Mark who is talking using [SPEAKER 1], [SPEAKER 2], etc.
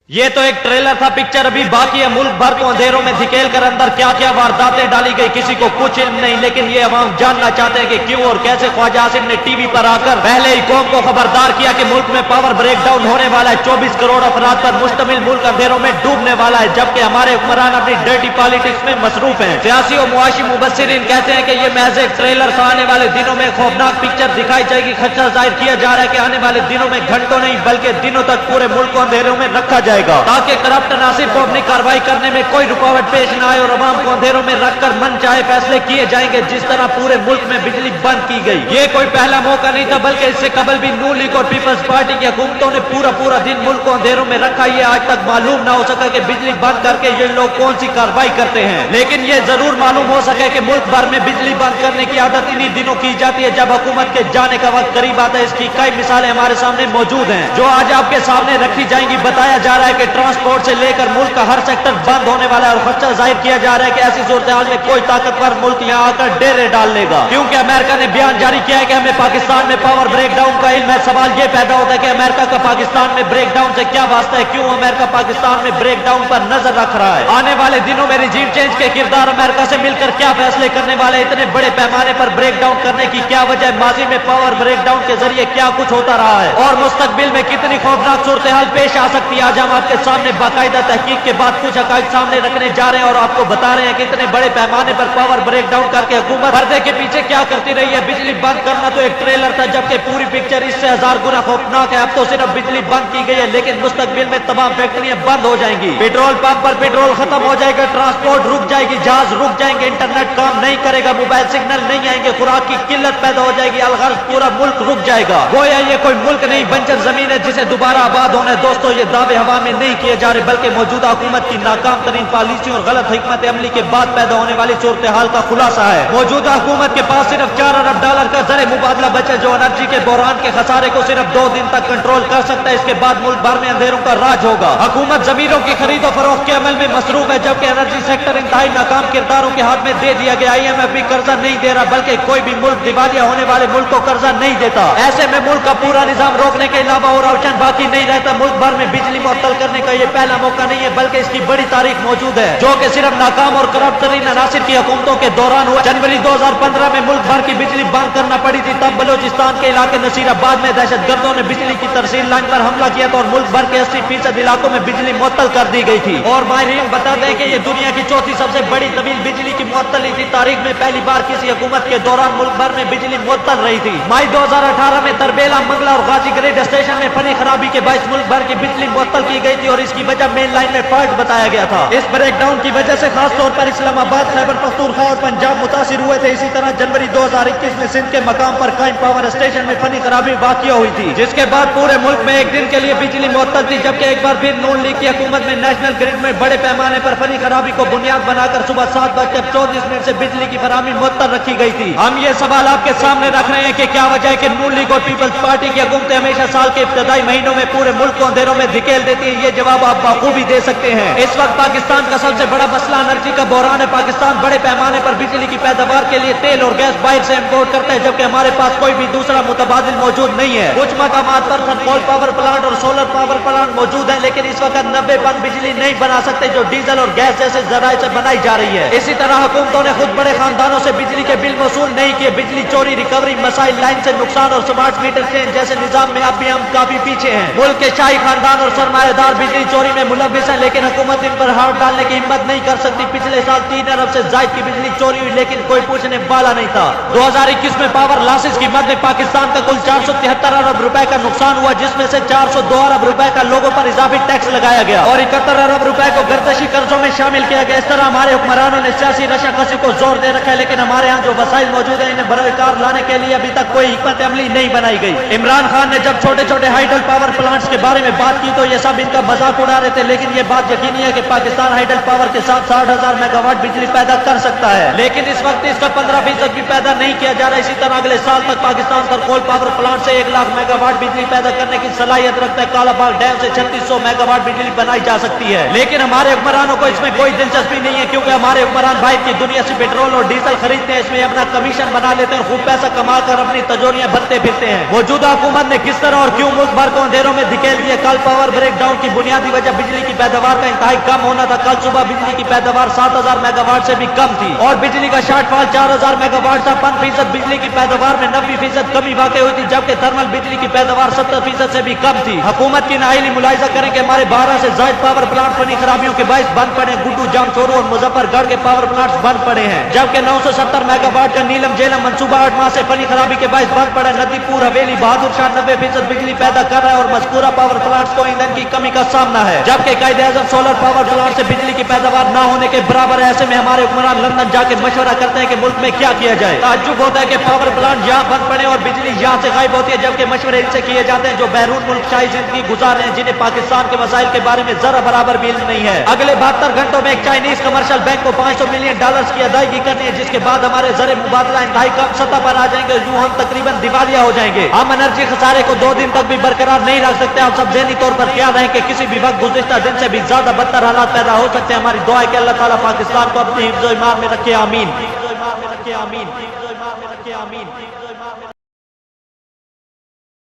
[SPEAKER 1] ये तो एक ट्रेलर था, पिक्चर अभी बाकी है। मुल्क भर को अंधेरों में धकेल कर अंदर क्या क्या वारदातें डाली गई किसी को कुछ इल्म नहीं, लेकिन ये अवाम जानना चाहते हैं कि क्यों और कैसे ख्वाजा आसिम ने टीवी पर आकर पहले ही कौम को खबरदार किया कि मुल्क में पावर ब्रेकडाउन होने वाला है। 24 करोड़ अफराद पर मुश्तमिल मुल्क अंधेरों में डूबने वाला है, जबकि हमारे हुक्मरान अपनी डर्टी पॉलिटिक्स में मसरूफ हैं। सियासी और मुआशी मुबस्सिरीन कहते हैं कि ये महज एक ट्रेलर था, आने वाले दिनों में खौफनाक पिक्चर दिखाई जाएगी। खदशा जाहिर किया जा रहा है कि आने वाले दिनों में घंटों नहीं बल्कि दिनों तक पूरे मुल्क को अंधेरों में रखा जाएगा, ताकि करप्ट नासिर को अपनी कार्रवाई करने में कोई रुकावट पेश न आए और अवाम को अंधेरों में रखकर मन चाहे फैसले किए जाएंगे, जिस तरह पूरे मुल्क में बिजली बंद की गई। ये कोई पहला मौका नहीं था, बल्कि इससे कबल भी नून लीग और पीपल्स पार्टी की हुकूमतों ने पूरा दिन मुल्क को अंधेरों में रखा। ये आज तक मालूम ना हो सका कि बिजली बंद करके ये लोग कौन सी कार्रवाई करते हैं, लेकिन ये जरूर मालूम हो सके कि मुल्क भर में बिजली बंद करने की आदत इन्हीं दिनों की जाती है जब हुकूमत के जाने का वक्त करीब आता है। इसकी कई मिसालें हमारे सामने मौजूद हैं, जो आज आपके सामने रखी जाएंगी। बताया जा रहा है कि ट्रांसपोर्ट से लेकर मुल्क का हर सेक्टर बंद होने वाला है और खदशा जाहिर किया जा रहा है कि ऐसी सूरत हाल में कोई ताकतवर मुल्क यहाँ आकर डेरे डाल लेगा, क्योंकि अमेरिका ने बयान जारी किया है कि हमें पाकिस्तान में पावर ब्रेकडाउन का इल्म है। सवाल ये पैदा होता है कि अमेरिका का पाकिस्तान में ब्रेकडाउन से क्या वास्ता है, क्यों अमेरिका पाकिस्तान में ब्रेकडाउन पर नजर रख रहा है। आने वाले दिनों में रिजीम चेंज के किरदार अमेरिका से मिलकर क्या फैसले करने वाले, इतने बड़े पैमाने पर ब्रेकडाउन करने की क्या वजह है, माजी में पावर ब्रेकडाउन के जरिए क्या कुछ होता रहा है और मुस्तकबिल में कितनी खौफनाक सूरत हाल पेश आ सकती है। आज हम आपके सामने बाकायदा तहकीक के बाद कुछ हकाइक सामने रखने जा रहे हैं और आपको बता रहे हैं कि इतने बड़े पैमाने पर पावर ब्रेकडाउन करके हुकूमत पर्दे के पीछे क्या करती रही है। बिजली बंद करना तो एक ट्रेलर था, जबकि पूरी पिक्चर इससे 1000 गुना खौफनाक है। अब तो सिर्फ बिजली बंद की गई है, लेकिन मुस्तकबिल में तमाम फैक्ट्रियां बंद हो जाएंगी, पेट्रोल पंप पर पेट्रोल खत्म हो जाएगा, ट्रांसपोर्ट रुक जाएगी, जहाज रुक जाएंगे, इंटरनेट काम नहीं करेगा, मोबाइल सिग्नल नहीं आएंगे, खुराक की किल्लत पैदा हो जाएगी, अलगल पूरा मुल्क रुक जाएगा। गोया ये कोई मुल्क नहीं, बंजर जमीन है जिसे दोबारा आबाद होना है। दोस्तों, ये दावे हवा में नहीं किए जा रहे, बल्कि मौजूदा हुकूमत की नाकाम तरीन पॉलिसियों और गलत हिकमत अमली के बाद पैदा होने वाली सूरत हाल का खुलासा है। मौजूदा हुकूमत के पास सिर्फ $4 अरब का ज़र मुबादला बचा, जो एनर्जी के बहरान के खसारे को सिर्फ 2 दिन तक कंट्रोल कर सकता है। इसके बाद मुल्क भर में अंधेरों का राज होगा। हुकूमत जमीरों की खरीद और फरोख्त के अमल में मसरूफ है, जबकि एनर्जी सेक्टर इंतहाई नाकाम किरदारों के हाथ में दे दिया गया। IMF भी कर्जा नहीं दे रहा, बल्कि कोई भी मुल्क दिवालिया होने वाले मुल्क को कर्जा नहीं देता। ऐसे में मुल्क का पूरा निजाम रोकने के अलावा और ऑप्शन बाकी नहीं रहता। मुल्क भर में बिजली मुअत्तल करने का ये पहला मौका नहीं है, बल्कि इसकी बड़ी तारीख मौजूद है, जो कि सिर्फ नाकाम और करप्ट तरीन अनासिर की हुकूमतों के दौरान हुआ। जनवरी 2015 में मुल्क भर की बिजली बंद करना पड़ी थी। तब बलोचिस्तान के इलाके नसीराबाद में दहशतगर्दों ने बिजली की तरसील लाइन पर हमला किया था और मुल्क भर के 80% इलाकों में बिजली मुअत्तल कर दी गई थी। और माहिरीन बताते हैं कि ये दुनिया की चौथी सबसे बड़ी तवील बिजली की मुअत्तली थी। तारीख में पहली बार किसी हुकूमत के दौरान मुल्क भर में बिजली मुअत्तल रही थी। मई 2018 में तरबेला, मंगला और गाजी ग्रिड स्टेशन में फनी खराबी के बायस मुल्क भर की बिजली मुअत्तल की गई थी और इसकी वजह मेन लाइन में फॉल्ट बताया गया था। इस ब्रेकडाउन की वजह से खास तौर पर इस्लामाबाद, खैबर पख्तूनख्वा और पंजाब मुतासिर हुए थे। इसी तरह जनवरी 2021 में सिंध के मकाम पर कायम पावर स्टेशन में फनी खराबी वाक़िया हुई थी, जिसके बाद पूरे मुल्क में एक दिन के लिए बिजली मुअत्तल थी। जबकि एक बार फिर नून लीग की हुकूमत में नेशनल ग्रिड में बड़े पैमाने पर फनी खराबी को बुनियाद बनाकर सुबह 7:34 से बिजली की फराहमी मुअत्तल रखी गई थी। हम ये सवाल आपके सामने रख रहे हैं कि क्या वजह है कि नून लीग और पीपल्स पार्टी की हुकूमतें हमेशा साल के इब्तदाई महीनों में पूरे मुल्क को अंधेरों में धकेल देती है। ये जवाब आप बखूबी दे सकते हैं। इस वक्त पाकिस्तान का सबसे बड़ा मसला एनर्जी का बहरान है। पाकिस्तान बड़े पैमाने पर बिजली की पैदावार के लिए तेल और गैस बाहर से इंपोर्ट करता है, जबकि हमारे पास कोई भी दूसरा मुतबादिल मौजूद नहीं है। कुछ मकामात पर थर्मल पावर प्लांट और सोलर पावर प्लांट मौजूद है, लेकिन इस वक्त 90% बिजली नहीं बना सकते, जो डीजल और गैस जैसे जराये से बनाई जा रही है। इसी तरह हुकूमतों ने खुद बड़े खानदानों से बिजली के बिल वसूल नहीं किए। बिजली चोरी, रिकवरी, मसाइल, लाइन से नुकसान और स्मार्ट मीटर चेंज जैसे निजाम में अब भी हम काफी पीछे हैं। मुल्क के शाही खानदान और सरमायादार बिजली चोरी में मुलविस है, लेकिन हुकूमत इन पर हाथ डालने की हिम्मत नहीं कर सकती। पिछले साल 3 अरब से ज्यादा की बिजली चोरी हुई, लेकिन कोई पूछने वाला नहीं था। 2021 में पावर लॉसेस की मद में पाकिस्तान का कुल 473 अरब रुपए का नुकसान हुआ, जिसमें से 402 अरब रुपए का लोगों पर इजाफी टैक्स लगाया गया और 71 अरब रुपए को गर्दशी कर्जों में शामिल किया गया। इस तरह हमारे हुक्मरानों ने सियासी रशाकसी को जोर दे रखा है, लेकिन हमारे यहाँ जो वसाइल मौजूद है इन्हें बरकरार लाने के लिए अभी तक कोई हिकमत अमली नहीं बनाई गई। इमरान खान ने जब छोटे छोटे हाइडल पावर प्लांट्स के बारे में बात की तो ये सब इनका मजाक उड़ा रहे थे, लेकिन ये बात यकीनी है कि पाकिस्तान हाइडल पावर के साथ 60,000 मेगावाट बिजली पैदा कर सकता है, लेकिन इस वक्त इसका 15% भी पैदा नहीं किया जा रहा। इसी तरह अगले साल तक पाकिस्तान थर्मल पावर प्लांट से 1 लाख मेगावाट बिजली पैदा करने की सलाहियत रखता है। कालाबाग डैम से 3600 मेगावाट बिजली बनाई जा सकती है, लेकिन हमारे हुक्मरानों को इसमें कोई दिलचस्पी नहीं है, क्योंकि हमारे हुक्मरान भाई की दुनिया से पेट्रोल और डीजल खरीदते हैं, इसमें अपना कमीशन बना लेते हैं, खूब पैसा कमा कर अपनी तजोरियां भरते फिरते हैं। मौजूदा हुकूमत ने किस तरह और क्यों मुल्क भर को अंधेरों में धकेल दिया। कल पावर ब्रेकडाउन और की बुनियादी वजह बिजली की पैदावार का इंतहाई कम होना था। कल सुबह बिजली की पैदावार 7000 मेगावाट से भी कम थी और बिजली का शॉर्टफॉल 4000 मेगावाट था। 5% बिजली की पैदावार में 90% कमी वाकई हुई थी, जबकि थर्मल बिजली की पैदावार 70% से भी कम थी। हुकूमत की नाअहली मुलाहिजा करें कि हमारे 12 से ज्यादा पावर प्लांट पानी खराबियों के बायस बंद पड़े। गुड्डू, जामचोरू और मुजफ्फरगढ़ के पावर प्लांट्स बंद पड़े हैं, जबकि 970 मेगावाट का नीलम झेलम मंसूबा 8 माह से पानी खराबी के बायस बंद पड़ा। नदीपुर हवेली बहादुर शाह 90% बिजली पैदा कर रहा है और मज़कूरा पावर प्लांट्स को ईंधन की कमी का सामना है, जबकि कायदे-ए-आज़म सोलर पावर प्लांट से बिजली की पैदावार न होने के बराबर है। ऐसे में हमारे हुक्मरान लंदन जाके मशवरा करते हैं कि मुल्क में क्या किया जाए। ताज्जुब होता है कि पावर प्लांट यहाँ बंद पड़े और बिजली यहाँ से गायब होती है, जबकि मशवरे इनसे किए जाते हैं जो बैरून मुल्क शाही जिंदगी गुजार रहे हैं, जिन्हें पाकिस्तान के मसाइल के बारे में जरा बराबर भी इल्म नहीं है। अगले 72 घंटों में एक चाइनीज कमर्शियल बैंक को $500 मिलियन की अदायगी करनी है, जिसके बाद हमारे ज़र मुबादला इंतहाई कम सतह पर आ जाएंगे। यूं हम तकरीबन दिवालिया हो जाएंगे। हम एनर्जी खसारे को 2 दिन तक भी बरकरार नहीं रख सकते। हम सब ज़हनी तौर पर क्या रहें कि किसी भी वक्त गुज़िश्ता दिन से भी ज्यादा बदतर हालात पैदा हो सकते हैं। हमारी दुआ है कि अल्लाह ताला पाकिस्तान को अपनी हिफ्ज़-ओ-ईमान में रखे। आमीन।